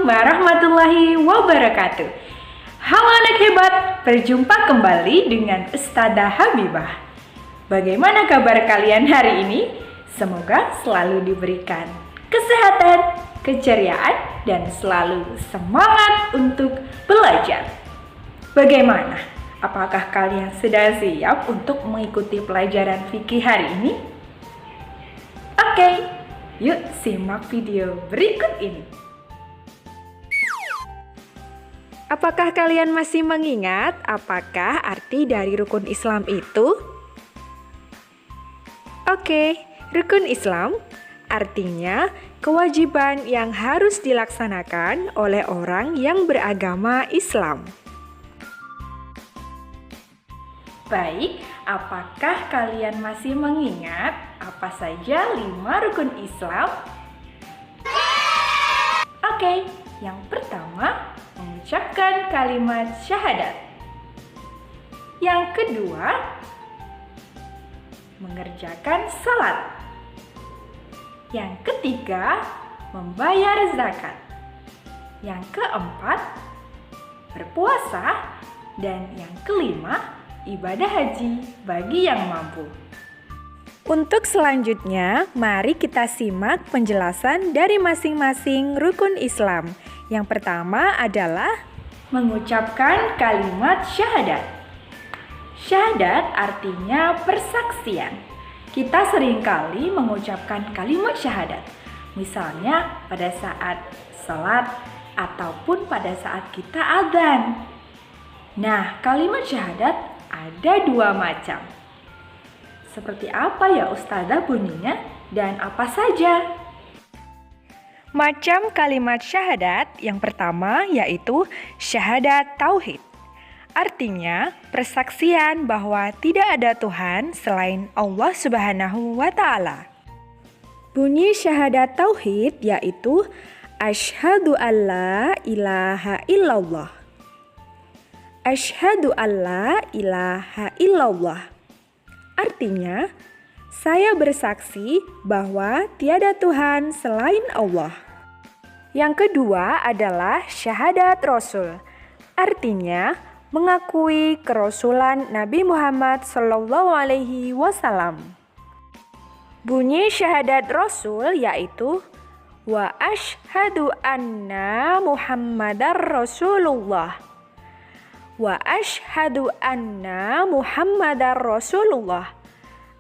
warahmatullahi wabarakatuh. Halo anak hebat, berjumpa kembali dengan Ustadzah Habibah. Bagaimana kabar kalian hari ini? Semoga selalu diberikan kesehatan, keceriaan, dan selalu semangat untuk belajar. Bagaimana? Apakah kalian sudah siap untuk mengikuti pelajaran fikih hari ini? Oke, yuk simak video berikut ini. Apakah kalian masih mengingat apakah arti dari rukun Islam itu? Oke, rukun Islam artinya kewajiban yang harus dilaksanakan oleh orang yang beragama Islam. Baik, apakah kalian masih mengingat apa saja 5 rukun Islam? Oke, yang pertama, mengucapkan kalimat syahadat. Yang kedua, mengerjakan salat. Yang ketiga, membayar zakat. Yang keempat, berpuasa. Dan yang kelima, ibadah haji bagi yang mampu. Untuk selanjutnya, mari kita simak penjelasan dari masing-masing rukun Islam. Yang pertama adalah mengucapkan kalimat syahadat. Syahadat artinya persaksian. Kita seringkali mengucapkan kalimat syahadat. Misalnya pada saat salat ataupun pada saat kita adzan. Nah, kalimat syahadat ada 2 macam. Seperti apa ya Ustazah bunyinya dan apa saja? Macam kalimat syahadat yang pertama yaitu syahadat tauhid. Artinya persaksian bahwa tidak ada Tuhan selain Allah Subhanahu wa Ta'ala. Bunyi syahadat tauhid yaitu asyhadu alla ilaha illallah. Asyhadu alla ilaha illallah. Artinya, saya bersaksi bahwa tiada Tuhan selain Allah. Yang kedua adalah syahadat Rasul. Artinya, mengakui kerasulan Nabi Muhammad SAW. Bunyi syahadat Rasul yaitu wa asyhadu anna Muhammadar Rasulullah. Wa asyhadu anna Muhammadar Rasulullah.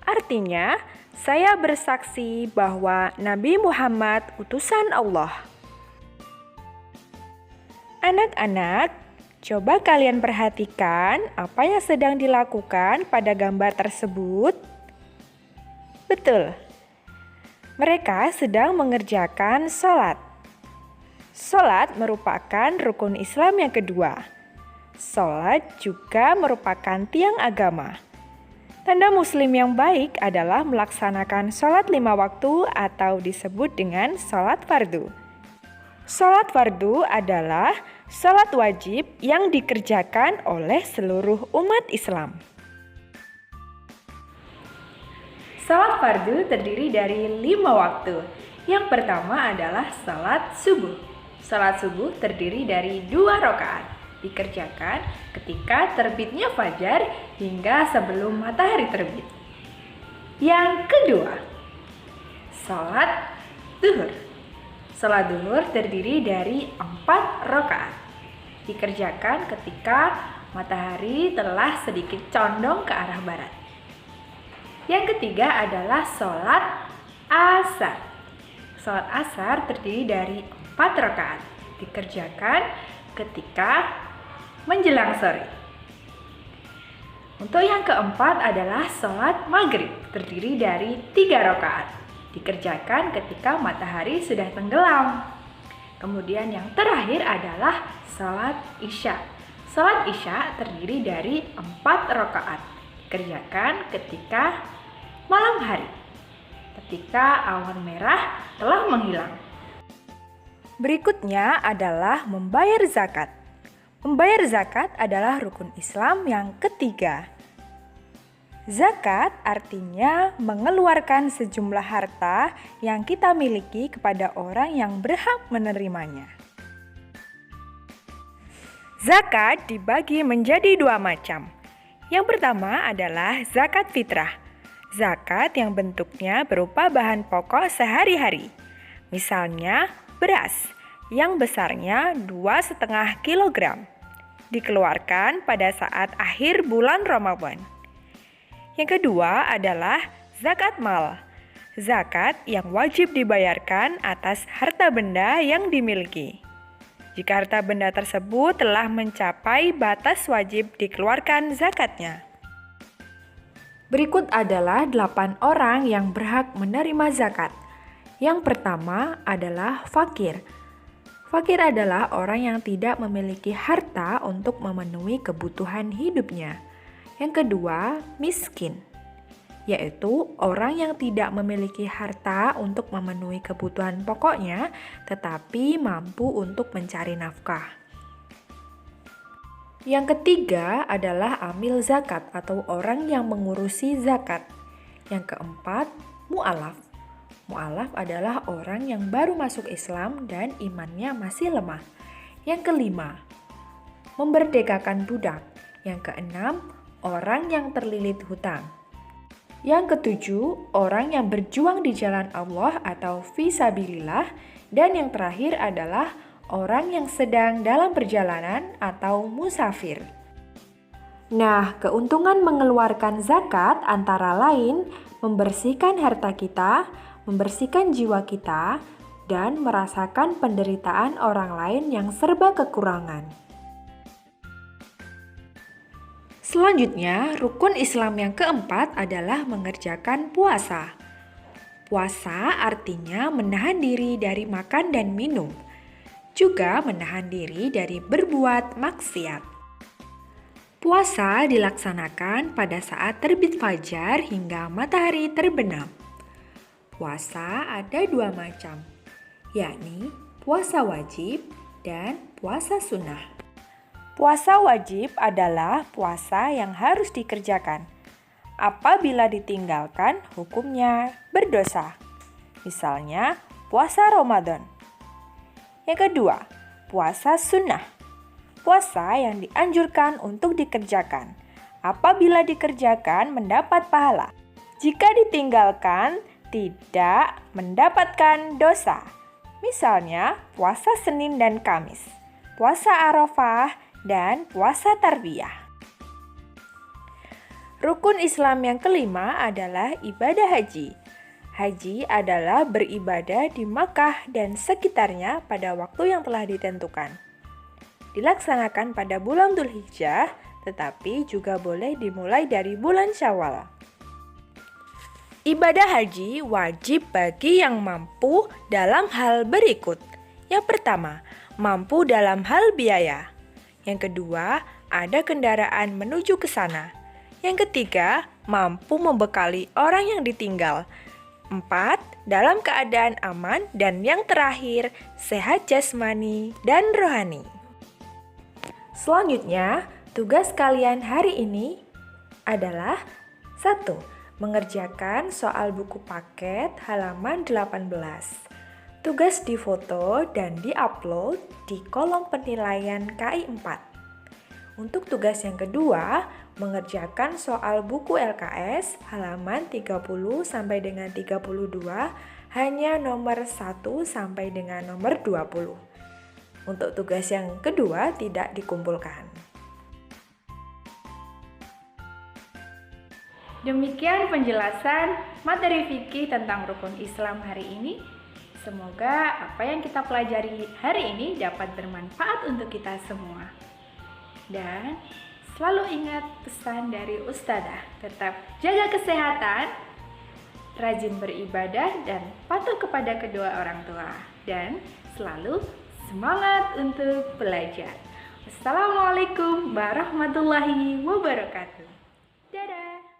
Artinya, saya bersaksi bahwa Nabi Muhammad utusan Allah. Anak-anak, coba kalian perhatikan apa yang sedang dilakukan pada gambar tersebut. Betul. Mereka sedang mengerjakan sholat. Sholat merupakan rukun Islam yang kedua. Sholat juga merupakan tiang agama. Tanda muslim yang baik adalah melaksanakan sholat 5 waktu atau disebut dengan sholat fardu. Sholat fardu adalah sholat wajib yang dikerjakan oleh seluruh umat Islam. Sholat fardu terdiri dari 5 waktu. Yang pertama adalah sholat subuh. Sholat subuh terdiri dari 2 rakaat. Dikerjakan ketika terbitnya fajar hingga sebelum matahari terbit. Yang kedua, sholat duhur. Sholat duhur terdiri dari 4 rakaat. Dikerjakan ketika matahari telah sedikit condong ke arah barat. Yang ketiga adalah sholat asar. Sholat asar terdiri dari 4 rakaat. Dikerjakan ketika menjelang sore. Untuk yang keempat adalah sholat maghrib, terdiri dari 3 rakaat. Dikerjakan ketika matahari sudah tenggelam. Kemudian yang terakhir adalah sholat isya. Sholat isya terdiri dari 4 rakaat. Dikerjakan ketika malam hari, ketika awan merah telah menghilang. Berikutnya adalah membayar zakat. Membayar zakat adalah rukun Islam yang ketiga. Zakat artinya mengeluarkan sejumlah harta yang kita miliki kepada orang yang berhak menerimanya. Zakat dibagi menjadi dua macam. Yang pertama adalah zakat fitrah. Zakat yang bentuknya berupa bahan pokok sehari-hari. Misalnya beras yang besarnya 2,5 kg. Dikeluarkan pada saat akhir bulan Ramadan. Yang kedua adalah zakat mal. Zakat yang wajib dibayarkan atas harta benda yang dimiliki. Jika harta benda tersebut telah mencapai batas wajib dikeluarkan zakatnya. Berikut adalah 8 orang yang berhak menerima zakat. Yang pertama adalah fakir. Fakir adalah orang yang tidak memiliki harta untuk memenuhi kebutuhan hidupnya. Yang kedua, miskin, yaitu orang yang tidak memiliki harta untuk memenuhi kebutuhan pokoknya, tetapi mampu untuk mencari nafkah. Yang ketiga adalah amil zakat atau orang yang mengurusi zakat. Yang keempat, mu'alaf. Mu'alaf adalah orang yang baru masuk Islam dan imannya masih lemah. Yang kelima, memerdekakan budak. Yang keenam, orang yang terlilit hutang. Yang ketujuh, orang yang berjuang di jalan Allah atau fisabilillah. Dan yang terakhir adalah orang yang sedang dalam perjalanan atau musafir. Nah, keuntungan mengeluarkan zakat antara lain membersihkan harta kita, membersihkan jiwa kita, dan merasakan penderitaan orang lain yang serba kekurangan. Selanjutnya, rukun Islam yang keempat adalah mengerjakan puasa. Puasa artinya menahan diri dari makan dan minum, juga menahan diri dari berbuat maksiat. Puasa dilaksanakan pada saat terbit fajar hingga matahari terbenam. Puasa ada dua macam, yakni puasa wajib dan puasa sunnah. Puasa wajib adalah puasa yang harus dikerjakan. Apabila ditinggalkan, hukumnya berdosa. Misalnya, puasa Ramadan. Yang kedua, puasa sunnah. Puasa yang dianjurkan untuk dikerjakan. Apabila dikerjakan, mendapat pahala. Jika ditinggalkan, tidak mendapatkan dosa. Misalnya, puasa Senin dan Kamis, puasa Arafah, dan puasa tarbiyah. Rukun Islam yang kelima adalah ibadah haji. Haji adalah beribadah di Makkah dan sekitarnya pada waktu yang telah ditentukan. Dilaksanakan pada bulan Dzulhijjah, tetapi juga boleh dimulai dari bulan Syawal. Ibadah haji wajib bagi yang mampu dalam hal berikut. Yang pertama, mampu dalam hal biaya. Yang kedua, ada kendaraan menuju ke sana. Yang ketiga, mampu membekali orang yang ditinggal. 4, dalam keadaan aman. Dan yang terakhir, sehat jasmani dan rohani. Selanjutnya, tugas kalian hari ini adalah 1. Mengerjakan soal buku paket halaman 18. Tugas difoto dan diupload di kolom penilaian KI 4. Untuk tugas yang kedua, mengerjakan soal buku LKS halaman 30 sampai dengan 32 hanya nomor 1 sampai dengan nomor 20. Untuk tugas yang kedua tidak dikumpulkan. Demikian penjelasan materi fikih tentang rukun Islam hari ini. Semoga apa yang kita pelajari hari ini dapat bermanfaat untuk kita semua. Dan selalu ingat pesan dari Ustadzah, tetap jaga kesehatan, rajin beribadah, dan patuh kepada kedua orang tua. Dan selalu semangat untuk belajar. Wassalamualaikum warahmatullahi wabarakatuh. Dadah.